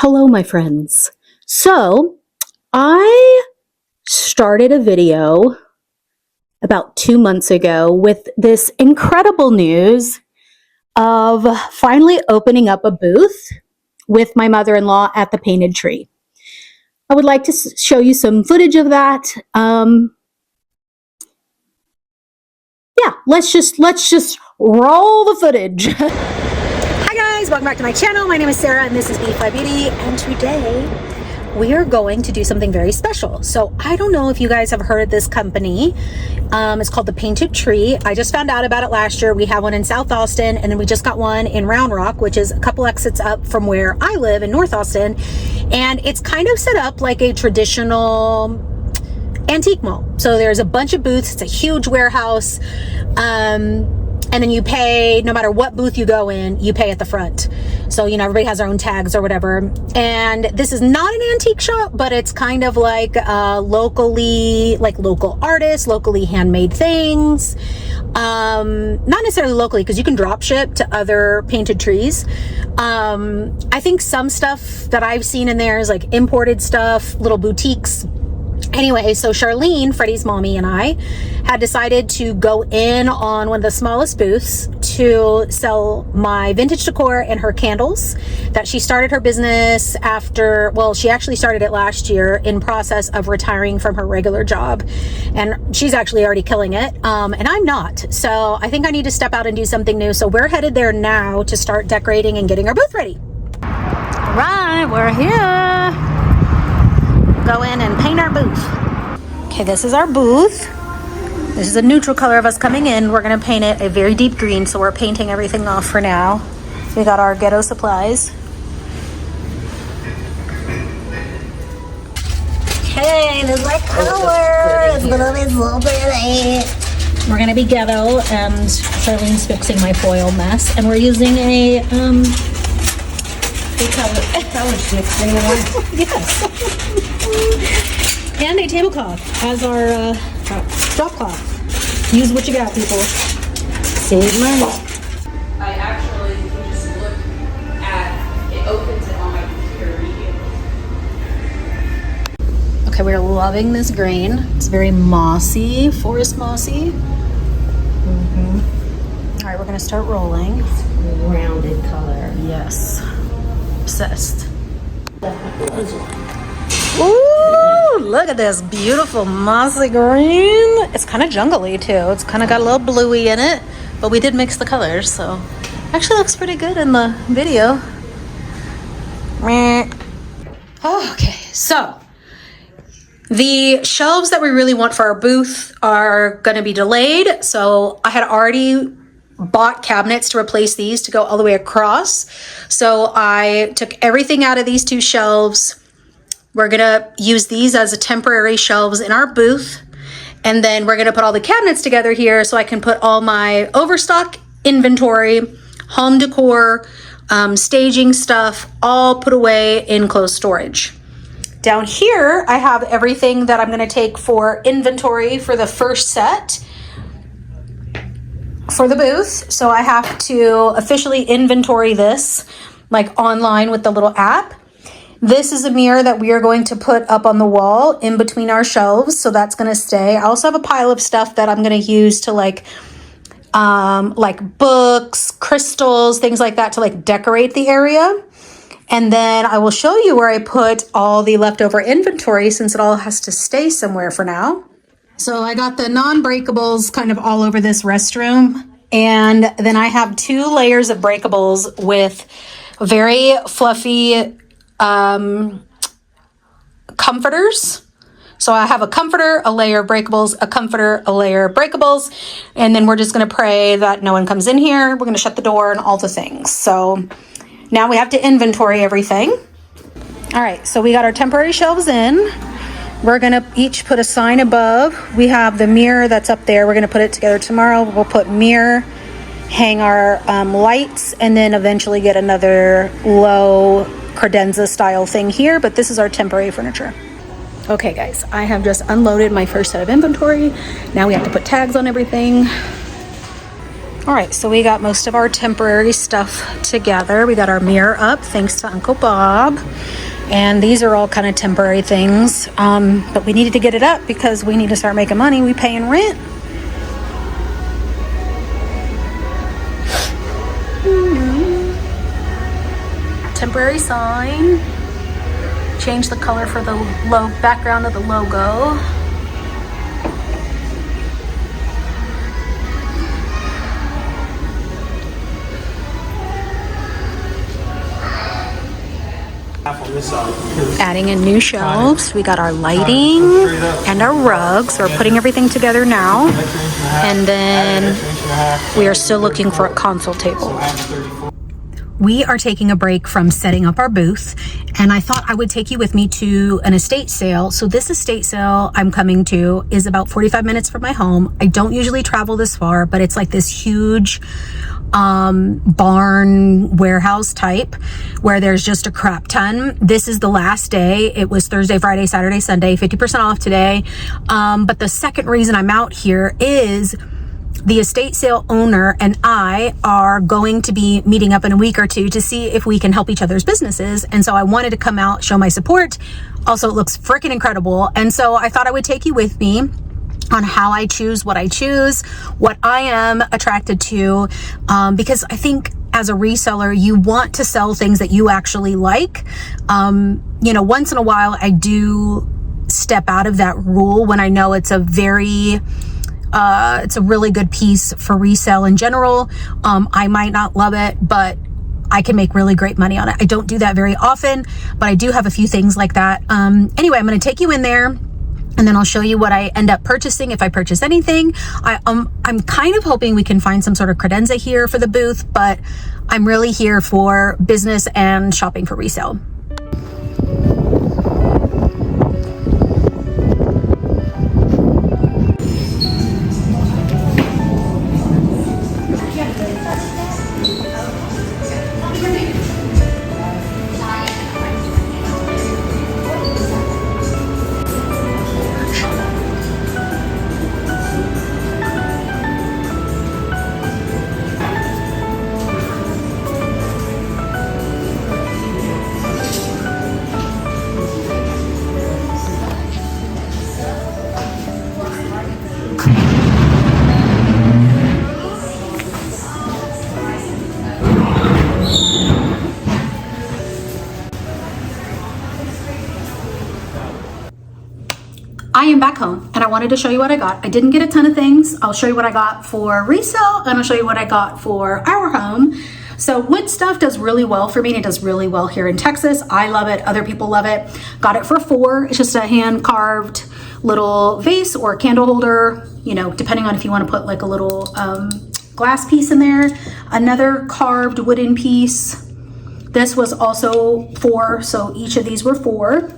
Hello, my friends. So, I started a video about 2 months ago with this incredible news of finally opening up a booth with my mother-in-law at the Painted Tree. I would like to show you some footage of that. Yeah, let's just roll the footage. Hi guys, welcome back to my channel. My name is Sarah and this is B.fleye Beauty, and today we are going to do something very special. So I don't know if you guys have heard of this company. It's called the Painted Tree. I just found out about it last year. We have one in South Austin, and then we just got one in Round Rock, which is a couple exits up from where I live in North Austin. And it's kind of set up like a traditional antique mall. So there's a bunch of booths. It's a huge warehouse. And then you pay, no matter what booth you go in, you pay at the front. So, you know, everybody has their own tags or whatever. And this is not an antique shop, but it's kind of like local artists, locally handmade things. Not necessarily locally, because you can drop ship to other painted trees. I think some stuff that I've seen in there is like imported stuff, little boutiques. Anyway, so Charlene, Freddie's mommy, and I had decided to go in on one of the smallest booths to sell my vintage decor and her candles that she started her business after, well, she actually started it last year in process of retiring from her regular job. And she's actually already killing it. And I'm not. So I think I need to step out and do something new. So we're headed there now to start decorating and getting our booth ready. All right, we're here. Go in and paint our booth. Okay, this is our booth. This is a neutral color of us coming in. We're gonna paint it a very deep green, so we're painting everything off for now. We got our ghetto supplies. Okay, this is my color. It's gonna be so pretty. We're gonna be ghetto, and Charlene's fixing my foil mess, and we're using a yes. And a tablecloth as our drop cloth. Use what you got, people. Save money. I actually, you can just look at, it opens it on my computer immediately. Okay, we're loving this green. It's very mossy, forest mossy. All right, we're gonna start rolling. Rounded color. Yes. Obsessed. Ooh, look at this beautiful mossy green. It's kind of jungly too. It's kind of got a little bluey in it, but we did mix the colors, so actually looks pretty good in the video. Okay, so the shelves that we really want for our booth are going to be delayed. So I had already bought cabinets to replace these to go all the way across. So I took everything out of these two shelves. We're gonna use these as a temporary shelves in our booth. And then we're gonna put all the cabinets together here so I can put all my overstock inventory, home decor, staging stuff, all put away in closed storage. Down here, I have everything that I'm gonna take for inventory for the first set for the booth. So I have to officially inventory this like online with the little app. This is a mirror that we are going to put up on the wall in between our shelves. So that's going to stay. I also have a pile of stuff that I'm going to use to like books, crystals, things like that to like decorate the area. And then I will show you where I put all the leftover inventory since it all has to stay somewhere for now. So I got the non-breakables kind of all over this restroom. And then I have 2 layers of breakables with very fluffy comforters. So I have a comforter, a layer of breakables, a comforter, a layer of breakables. And then we're just going to pray that no one comes in here. We're going to shut the door and all the things. So now we have to inventory everything. All right. So we got our temporary shelves in. We're going to each put a sign above. We have the mirror that's up there. We're going to put it together tomorrow. We'll put mirror, hang our lights, and then eventually get another low credenza style thing here. But this is our temporary furniture. Okay, guys, I have just unloaded my first set of inventory. Now we have to put tags on everything. All right, so we got most of our temporary stuff together. We got our mirror up, thanks to Uncle Bob. And these are all kind of temporary things. But we needed to get it up because we need to start making money. We paying rent. Temporary sign. Change the color for the background of the logo. Adding in new shelves. We got our lighting and our rugs. We're putting everything together now. And then we are still looking for a console table. We are taking a break from setting up our booth, and I thought I would take you with me to an estate sale. So this estate sale I'm coming to is about 45 minutes from my home. I don't usually travel this far, but it's like this huge barn warehouse type where there's just a crap ton. This is the last day. It was Thursday, Friday, Saturday, Sunday, 50% off today. But the second reason I'm out here is the estate sale owner and I are going to be meeting up in a week or two to see if we can help each other's businesses. And so I wanted to come out, show my support. Also, it looks freaking incredible. And so I thought I would take you with me on how I choose, what I am attracted to, because I think as a reseller, you want to sell things that you actually like. You know, once in a while, I do step out of that rule when I know it's a really good piece for resale in general. I might not love it, but I can make really great money on it. I don't do that very often, but I do have a few things like that. Anyway, I'm going to take you in there, and then I'll show you what I end up purchasing if I purchase anything. I'm kind of hoping we can find some sort of credenza here for the booth, but I'm really here for business and shopping for resale. I am back home and I wanted to show you what I got. I didn't get a ton of things. I'll show you what I got for resale and I'll show you what I got for our home. So wood stuff does really well for me, and it does really well here in Texas. I love it. Other people love it. Got it for $4. It's just a hand carved little vase or candle holder, you know, depending on if you want to put like a little glass piece in there. Another carved wooden piece. This was also $4, so each of these were $4.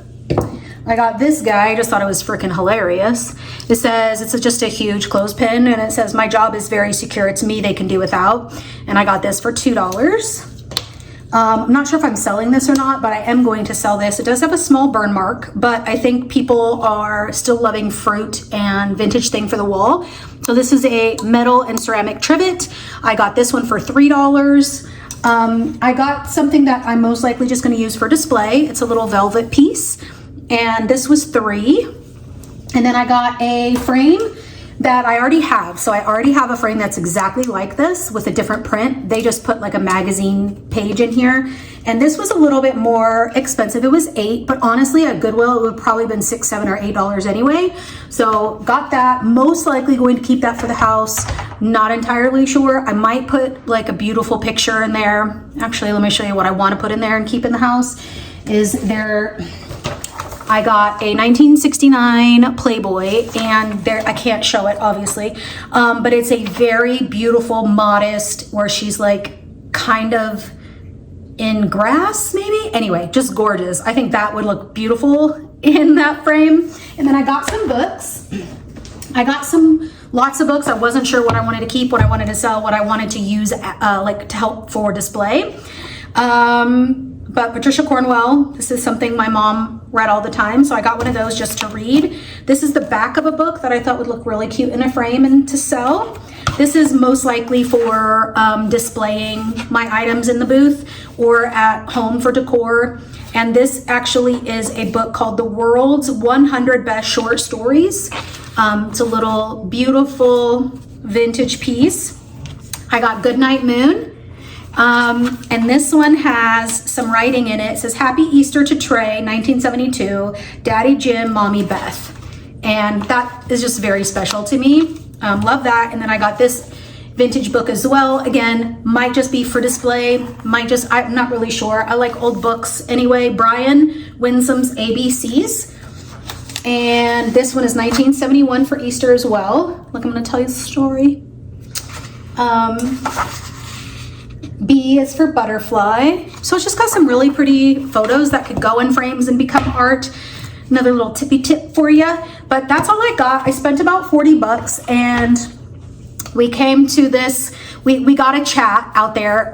I got this guy. I just thought it was freaking hilarious. It says, it's just a huge clothespin, and it says, my job is very secure. It's me they can do without. And I got this for $2. I'm not sure if I'm selling this or not, but I am going to sell this. It does have a small burn mark, but I think people are still loving fruit and vintage thing for the wall. So this is a metal and ceramic trivet. I got this one for $3. I got something that I'm most likely just going to use for display. It's a little velvet piece, and this was $3. And then I got a frame that I already have. So I already have a frame that's exactly like this with a different print. They just put like a magazine page in here. And this was a little bit more expensive. It was $8, but honestly at Goodwill, it would probably been $6, $7, or $8 anyway. So got that, most likely going to keep that for the house. Not entirely sure. I might put like a beautiful picture in there. Actually, let me show you what I want to put in there and keep in the house. I got a 1969 Playboy, and there, I can't show it obviously, but it's a very beautiful, modest, where she's like kind of in grass maybe. Anyway, just gorgeous. I think that would look beautiful in that frame. And then I got some books. I got lots of books. I wasn't sure what I wanted to keep, what I wanted to sell, what I wanted to use like to help for display. But Patricia Cornwell, this is something my mom read all the time, so I got one of those just to read. This is the back of a book that I thought would look really cute in a frame and to sell. This is most likely for displaying my items in the booth or at home for decor. And this actually is a book called The World's 100 Best Short Stories. It's a little beautiful vintage piece. I got Goodnight Moon. And this one has some writing in it. It says, Happy Easter to Trey, 1972, Daddy Jim, Mommy Beth. And that is just very special to me. Love that. And then I got this vintage book as well. Again, might just be for display, I'm not really sure. I like old books anyway. Brian Winsome's ABCs. And this one is 1971 for Easter as well. Look, I'm gonna tell you the story. B is for butterfly. So it's just got some really pretty photos that could go in frames and become art. Another little tippy tip for you. But that's all I got. I spent about 40 bucks and we came to this, we got a chat out there.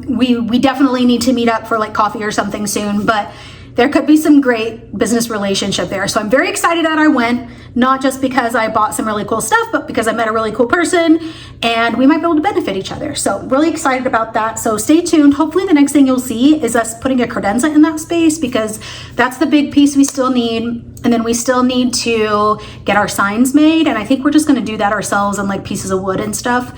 We definitely need to meet up for like coffee or something soon, but there could be some great business relationship there. So I'm very excited that I went, not just because I bought some really cool stuff, but because I met a really cool person and we might be able to benefit each other. So really excited about that. So stay tuned. Hopefully the next thing you'll see is us putting a credenza in that space, because that's the big piece we still need. And then we still need to get our signs made. And I think we're just gonna do that ourselves on like pieces of wood and stuff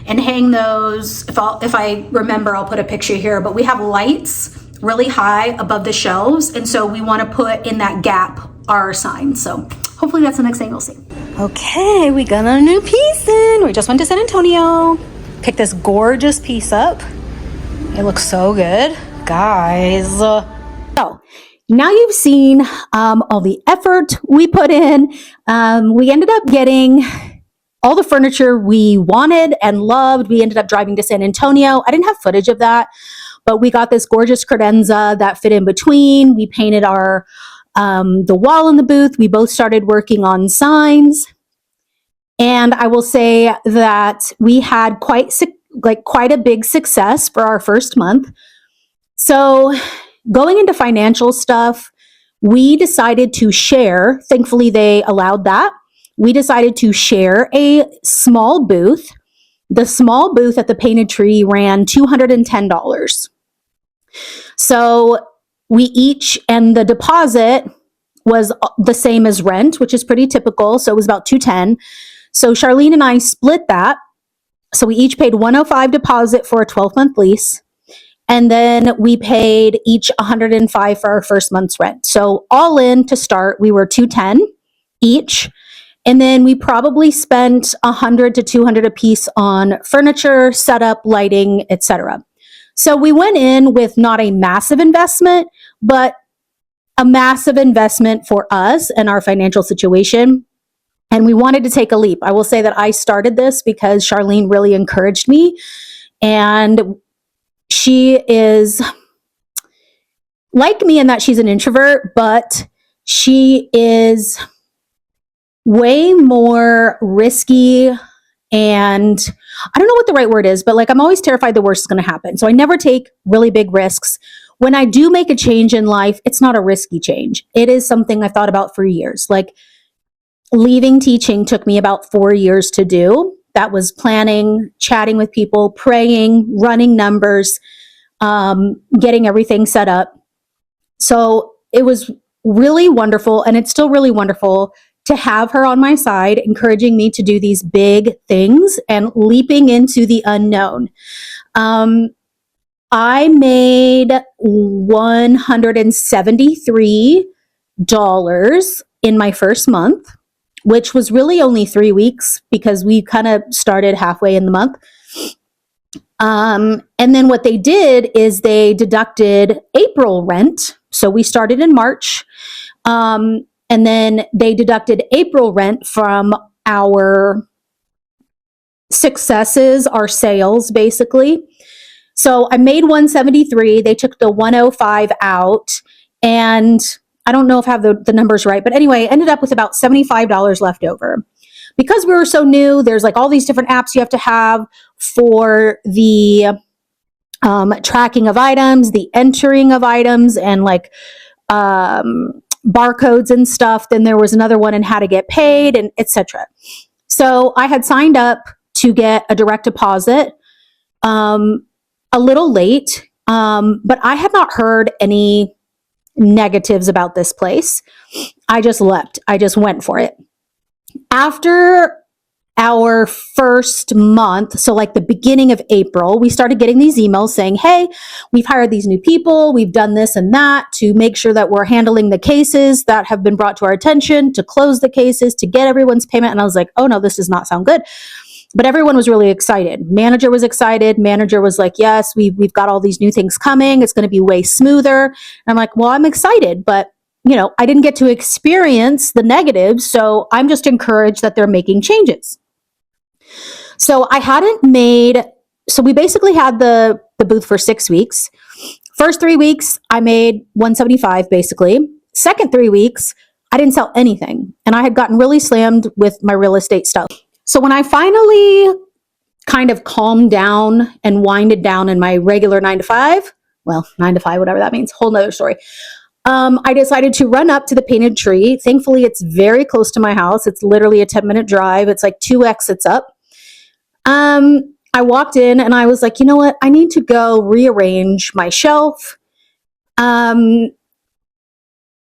and hang those. If I remember, I'll put a picture here, but we have lights really high above the shelves, and so we want to put in that gap our sign. So hopefully that's the next thing you'll see. Okay, we got a new piece in. We just went to San Antonio, picked this gorgeous piece up. It looks so good, guys. So now you've seen all the effort we put in. We ended up getting all the furniture we wanted and loved. We ended up driving to San Antonio. I didn't have footage of that, but we got this gorgeous credenza that fit in between. We painted our the wall in the booth. We both started working on signs. And I will say that we had quite a big success for our first month. So going into financial stuff, we decided to share. Thankfully, they allowed that. We decided to share a small booth. The small booth at the Painted Tree ran $210. So we each, and the deposit was the same as rent, which is pretty typical. So it was about $210. So Charlene and I split that. So we each paid $105 deposit for a 12-month lease. And then we paid each $105 for our first month's rent. So all in to start, we were $210 each. And then we probably spent $100 to $200 a piece on furniture, setup, lighting, etc. So we went in with not a massive investment, but a massive investment for us and our financial situation. And we wanted to take a leap. I will say that I started this because Charlene really encouraged me. And she is like me in that she's an introvert, but she is way more risky, and I don't know what the right word is, but like I'm always terrified the worst is going to happen. So I never take really big risks. When I do make a change in life, it's not a risky change. It is something I've thought about for years. Like leaving teaching took me about 4 years to do. That was planning, chatting with people, praying, running numbers, getting everything set up. So it was really wonderful, and it's still really wonderful to have her on my side, encouraging me to do these big things and leaping into the unknown. I made $173 in my first month, which was really only 3 weeks because we kind of started halfway in the month. And then what they did is they deducted April rent. So we started in March. And then they deducted April rent from our successes, our sales, basically. So I made $173. They took the $105 out. And I don't know if I have the numbers right, but anyway, ended up with about $75 left over. Because we were so new, there's like all these different apps you have to have for the tracking of items, the entering of items, and like barcodes and stuff. Then there was another one in how to get paid and etc. So I had signed up to get a direct deposit a little late, but I had not heard any negatives about this place. I just leapt. I just went for it. After our first month, so like the beginning of April, we started getting these emails saying, hey, we've hired these new people, we've done this and that to make sure that we're handling the cases that have been brought to our attention, to close the cases, to get everyone's payment. And I was like, oh no, this does not sound good. But everyone was really excited. Manager was excited. Manager was like, yes, we've got all these new things coming. It's going to be way smoother. And I'm like, well, I'm excited, but I didn't get to experience the negatives. So I'm just encouraged that they're making changes. So we basically had the booth for 6 weeks. First 3 weeks, I made $175 basically. Second 3 weeks, I didn't sell anything. And I had gotten really slammed with my real estate stuff. So when I finally kind of calmed down and winded down in my regular 9 to 5, well, 9 to 5, whatever that means, whole nother story. I decided to run up to the Painted Tree. Thankfully, it's very close to my house. It's literally a 10-minute drive. It's like 2 exits up. I walked in and I was like, you know what? I need to go rearrange my shelf.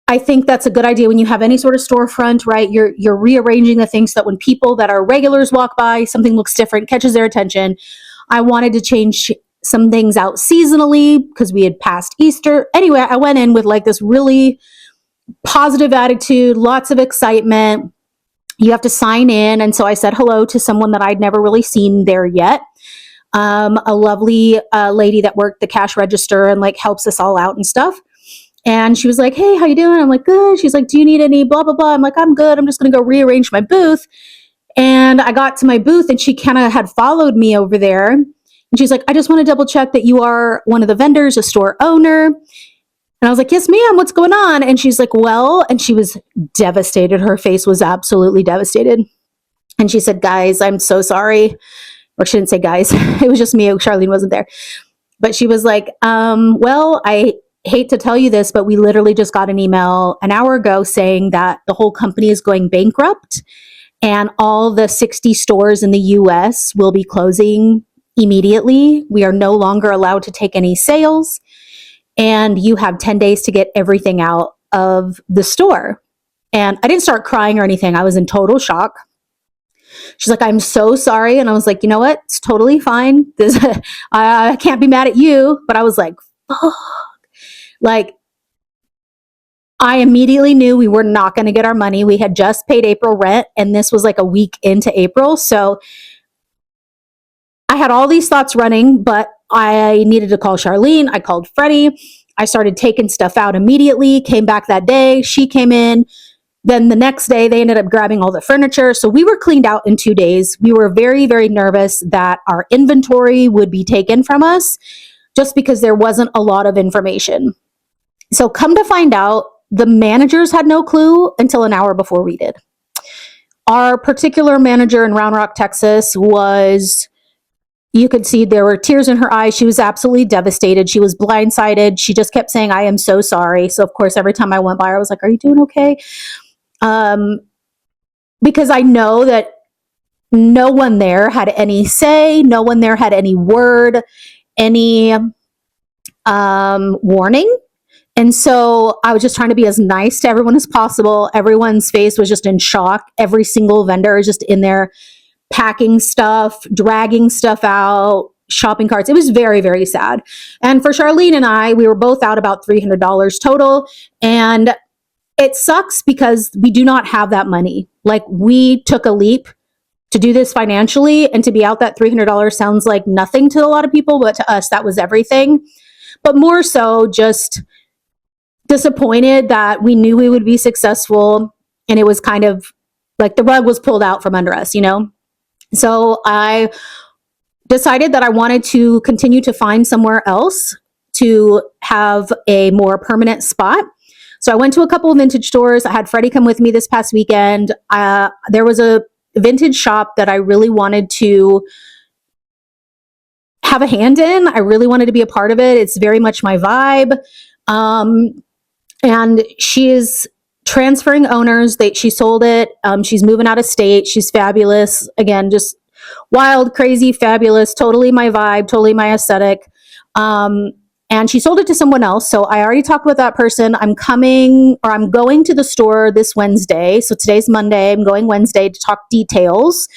I think that's a good idea when you have any sort of storefront, right? You're rearranging the things so that when people that are regulars walk by, something looks different, catches their attention. I wanted to change some things out seasonally because we had passed Easter. Anyway, I went in with like this really positive attitude, lots of excitement. You have to sign in. And so I said hello to someone that I'd never really seen there yet. A lovely lady that worked the cash register and like helps us all out and stuff. And she was like, hey, how you doing? I'm like, good. She's like, do you need any blah, blah, blah? I'm like, I'm good. I'm just going to go rearrange my booth. And I got to my booth and she kind of had followed me over there. And she's like, I just want to double check that you are one of the vendors, a store owner. And I was like, yes, ma'am. What's going on? And she's like, well, and she was devastated. Her face was absolutely devastated. And she said, guys, I'm so sorry. Or she didn't say guys. It was just me. Charlene wasn't there. But she was like, well, I hate to tell you this, but we literally just got an email an hour ago saying that the whole company is going bankrupt and all the 60 stores in the US will be closing immediately. We are no longer allowed to take any sales. And you have 10 days to get everything out of the store. And I didn't start crying or anything. I was in total shock. She's like, I'm so sorry. And I was like, you know what? It's totally fine. I can't be mad at you. But I was like, fuck. Like, I immediately knew we were not going to get our money. We had just paid April rent, and this was like a week into April. So I had all these thoughts running, but I needed to call Charlene. I called Freddie. I started taking stuff out immediately, came back that day. She came in. Then the next day, they ended up grabbing all the furniture. So we were cleaned out in 2 days. We were very, very nervous that our inventory would be taken from us just because there wasn't a lot of information. So come to find out, the managers had no clue until an hour before we did. Our particular manager in Round Rock, Texas was, you could see there were tears in her eyes. She was absolutely devastated. She was blindsided. She just kept saying, I am so sorry. So of course, every time I went by her, I was like, are you doing okay? Because I know that no one there had any say. No one there had any word, any warning. And so I was just trying to be as nice to everyone as possible. Everyone's face was just in shock. Every single vendor is just in there packing stuff, dragging stuff out, shopping carts. It was very, very sad. And for Charlene and I, we were both out about $300 total. And it sucks because we do not have that money. Like, we took a leap to do this financially, and to be out that $300 sounds like nothing to a lot of people, but to us, that was everything. But more so just disappointed that we knew we would be successful, and it was kind of like the rug was pulled out from under us, So I decided that I wanted to continue to find somewhere else to have a more permanent spot. So I went to a couple of vintage stores. I had Freddie come with me this past weekend. There was a vintage shop that I really wanted to have a hand in. I really wanted to be a part of it. It's very much my vibe. And she is transferring owners. She sold it. She's moving out of state. She's fabulous. Again, just wild, crazy, fabulous, totally my vibe, totally my aesthetic. And she sold it to someone else. So I already talked with that person. I'm going to the store this Wednesday. So today's Monday. I'm going Wednesday to talk details.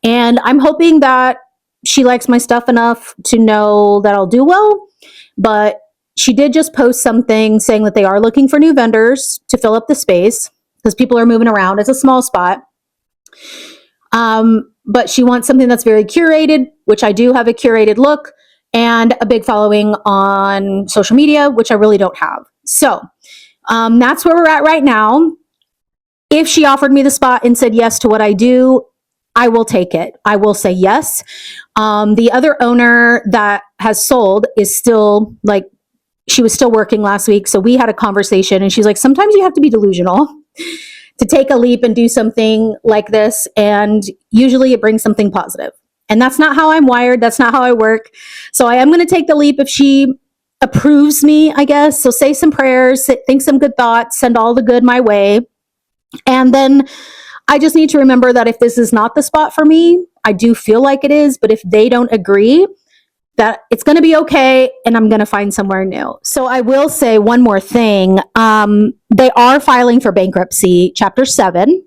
And I'm hoping that she likes my stuff enough to know that I'll do well. But she did just post something saying that they are looking for new vendors to fill up the space because people are moving around. It's a small spot. But she wants something that's very curated, which I do have a curated look, and a big following on social media, which I really don't have. So that's where we're at right now. If she offered me the spot and said yes to what I do, I will take it. I will say yes. The other owner that has sold is still she was still working last week. So we had a conversation and she's like, sometimes you have to be delusional to take a leap and do something like this. And usually it brings something positive. And that's not how I'm wired. That's not how I work. So I am going to take the leap if she approves me, I guess. So say some prayers, think some good thoughts, send all the good my way. And then I just need to remember that if this is not the spot for me, I do feel like it is, but if they don't agree, that it's going to be okay and I'm going to find somewhere new. So I will say one more thing. They are filing for bankruptcy, Chapter 7,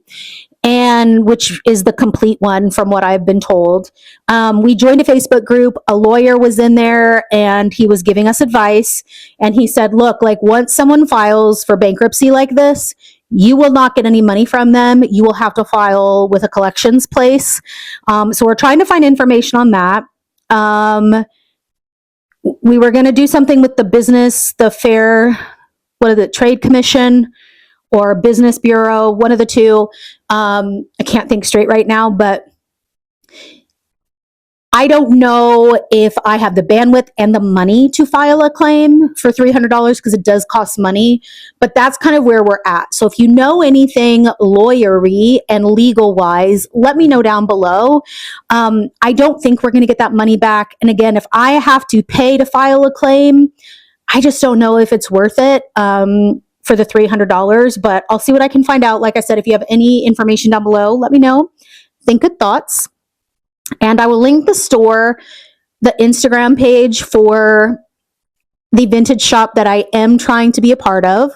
and which is the complete one from what I've been told. We joined a Facebook group. A lawyer was in there and he was giving us advice. And he said, look, once someone files for bankruptcy like this, you will not get any money from them. You will have to file with a collections place. So we're trying to find information on that. We were going to do something with the Trade Commission or Business Bureau, one of the two. I can't think straight right now, but I don't know if I have the bandwidth and the money to file a claim for $300 because it does cost money, but that's kind of where we're at. So if you know anything lawyery and legal wise, let me know down below. I don't think we're going to get that money back. And again, if I have to pay to file a claim, I just don't know if it's worth it for the $300, but I'll see what I can find out. Like I said, if you have any information down below, let me know. Think good thoughts. And I will link the store, the Instagram page for the vintage shop that I am trying to be a part of,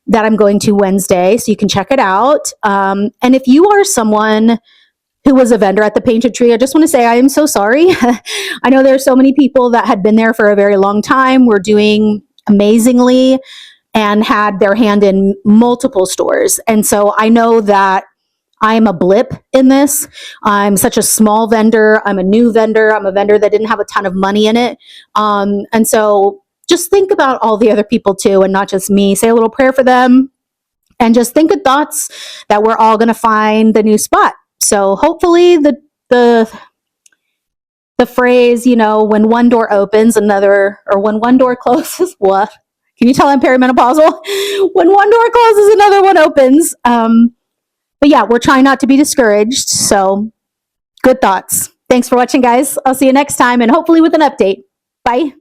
that I'm going to Wednesday, so you can check it out. And if you are someone who was a vendor at the Painted Tree, I just want to say I am so sorry. I know there are so many people that had been there for a very long time, were doing amazingly, and had their hand in multiple stores. And so I know that I am a blip in this. I'm such a small vendor. I'm a new vendor. I'm a vendor that didn't have a ton of money in it. And so just think about all the other people too, and not just me. Say a little prayer for them and just think good thoughts that we're all going to find the new spot. So hopefully the phrase, when one door opens, or when one door closes, what? Can you tell I'm perimenopausal? When one door closes, another one opens. But yeah, we're trying not to be discouraged. So good thoughts. Thanks for watching, guys. I'll see you next time and hopefully with an update. Bye.